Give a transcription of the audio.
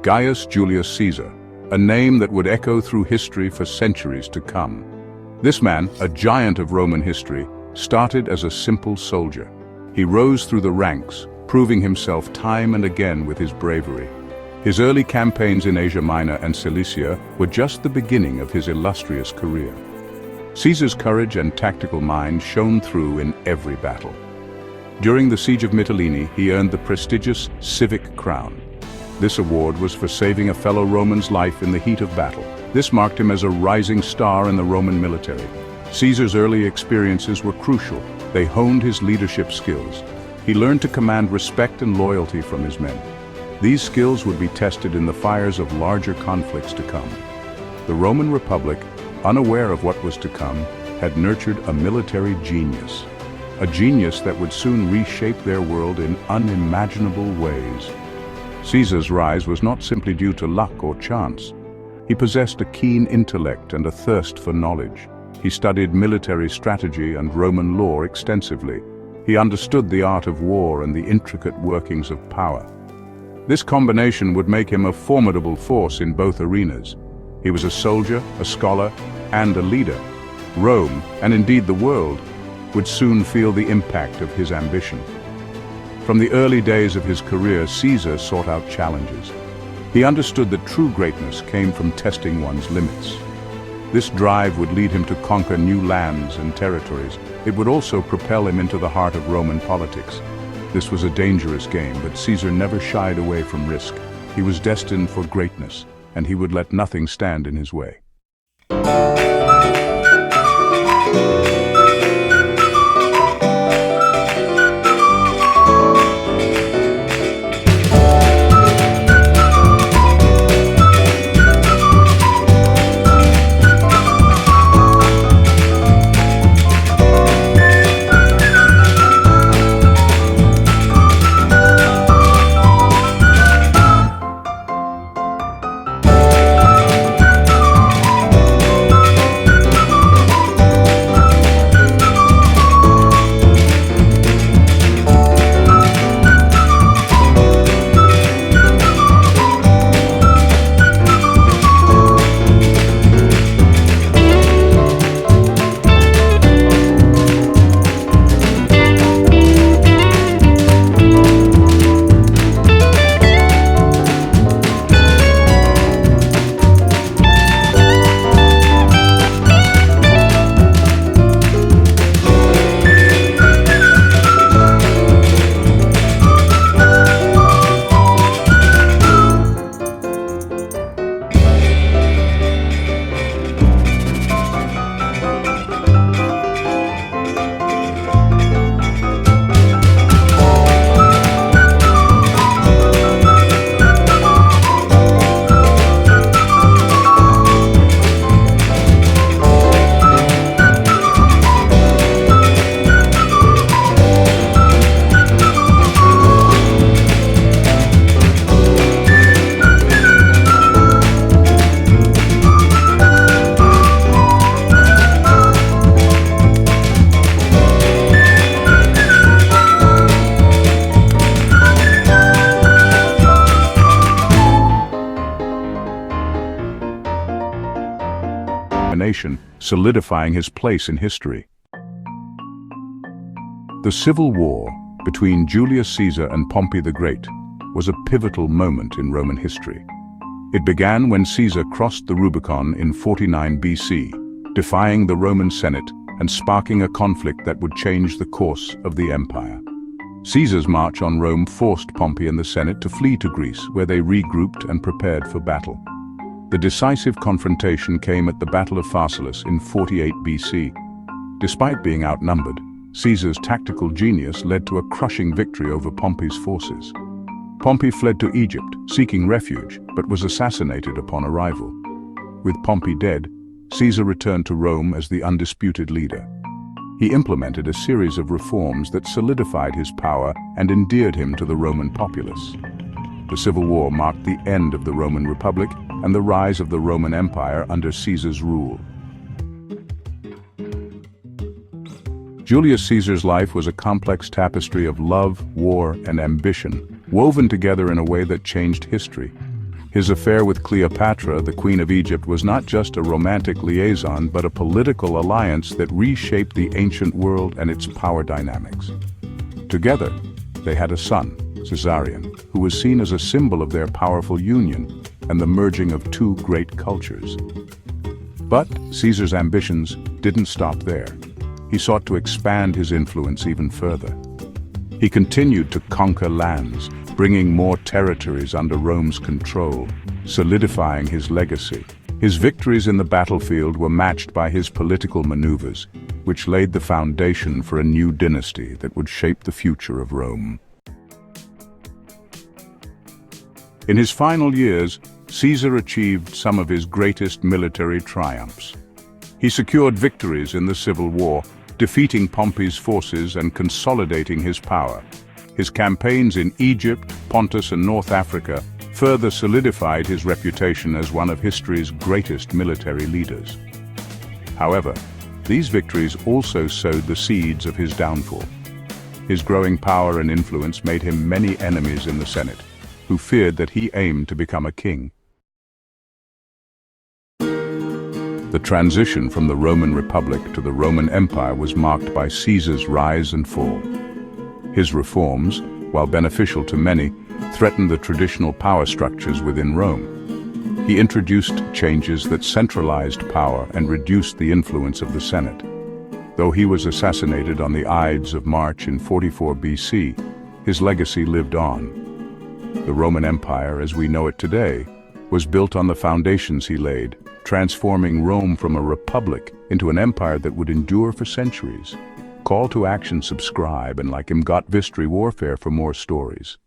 Gaius Julius Caesar, a name that would echo through history for centuries to come. This man, a giant of Roman history, started as a simple soldier. He rose through the ranks, proving himself time and again with his bravery. His early campaigns in Asia Minor and Cilicia were just the beginning of his illustrious career. Caesar's courage and tactical mind shone through in every battle. During the siege of Mytilene, he earned the prestigious Civic Crown. This award was for saving a fellow Roman's life in the heat of battle. This marked him as a rising star in the Roman military. Caesar's early experiences were crucial. They honed his leadership skills. He learned to command respect and loyalty from his men. These skills would be tested in the fires of larger conflicts to come. The Roman Republic, unaware of what was to come, had nurtured a military genius. A genius that would soon reshape their world in unimaginable ways. Caesar's rise was not simply due to luck or chance. He possessed a keen intellect and a thirst for knowledge. He studied military strategy and Roman law extensively. He understood the art of war and the intricate workings of power. This combination would make him a formidable force in both arenas. He was a soldier, a scholar, and a leader. Rome, and indeed the world, would soon feel the impact of his ambition. From the early days of his career, Caesar sought out challenges. He understood that true greatness came from testing one's limits. This drive would lead him to conquer new lands and territories. It would also propel him into the heart of Roman politics. This was a dangerous game, but Caesar never shied away from risk. He was destined for greatness, and he would let nothing stand in his way. Solidifying his place in history. The civil war between Julius Caesar and Pompey the Great was a pivotal moment in Roman history. It began when Caesar crossed the Rubicon in 49 BC, defying the Roman Senate and sparking a conflict that would change the course of the empire. Caesar's march on Rome forced Pompey and the Senate to flee to Greece, where they regrouped and prepared for battle. The decisive confrontation came at the Battle of Pharsalus in 48 BC. Despite being outnumbered, Caesar's tactical genius led to a crushing victory over Pompey's forces. Pompey fled to Egypt, seeking refuge, but was assassinated upon arrival. With Pompey dead, Caesar returned to Rome as the undisputed leader. He implemented a series of reforms that solidified his power and endeared him to the Roman populace. The Civil War marked the end of the Roman Republic and the rise of the Roman Empire under Caesar's rule. Julius Caesar's life was a complex tapestry of love, war, and ambition, woven together in a way that changed history. His affair with Cleopatra, the Queen of Egypt, was not just a romantic liaison but a political alliance that reshaped the ancient world and its power dynamics. Together, they had a son, Caesarion, who was seen as a symbol of their powerful union and the merging of two great cultures. But Caesar's ambitions didn't stop there. He sought to expand his influence even further. He continued to conquer lands, bringing more territories under Rome's control, solidifying his legacy. His victories in the battlefield were matched by his political maneuvers, which laid the foundation for a new dynasty that would shape the future of Rome. In his final years, Caesar achieved some of his greatest military triumphs. He secured victories in the civil war, defeating Pompey's forces and consolidating his power. His campaigns in Egypt, Pontus, and North Africa further solidified his reputation as one of history's greatest military leaders. However, these victories also sowed the seeds of his downfall. His growing power and influence made him many enemies in the Senate, who feared that he aimed to become a king. The transition from the Roman Republic to the Roman Empire was marked by Caesar's rise and fall. His reforms, while beneficial to many, threatened the traditional power structures within Rome. He introduced changes that centralized power and reduced the influence of the Senate. Though he was assassinated on the Ides of March in 44 BC, his legacy lived on. The Roman Empire, as we know it today, was built on the foundations he laid, transforming Rome from a republic into an empire that would endure for centuries. Call to action, subscribe, and like Emgotvhistory Warfare for more stories.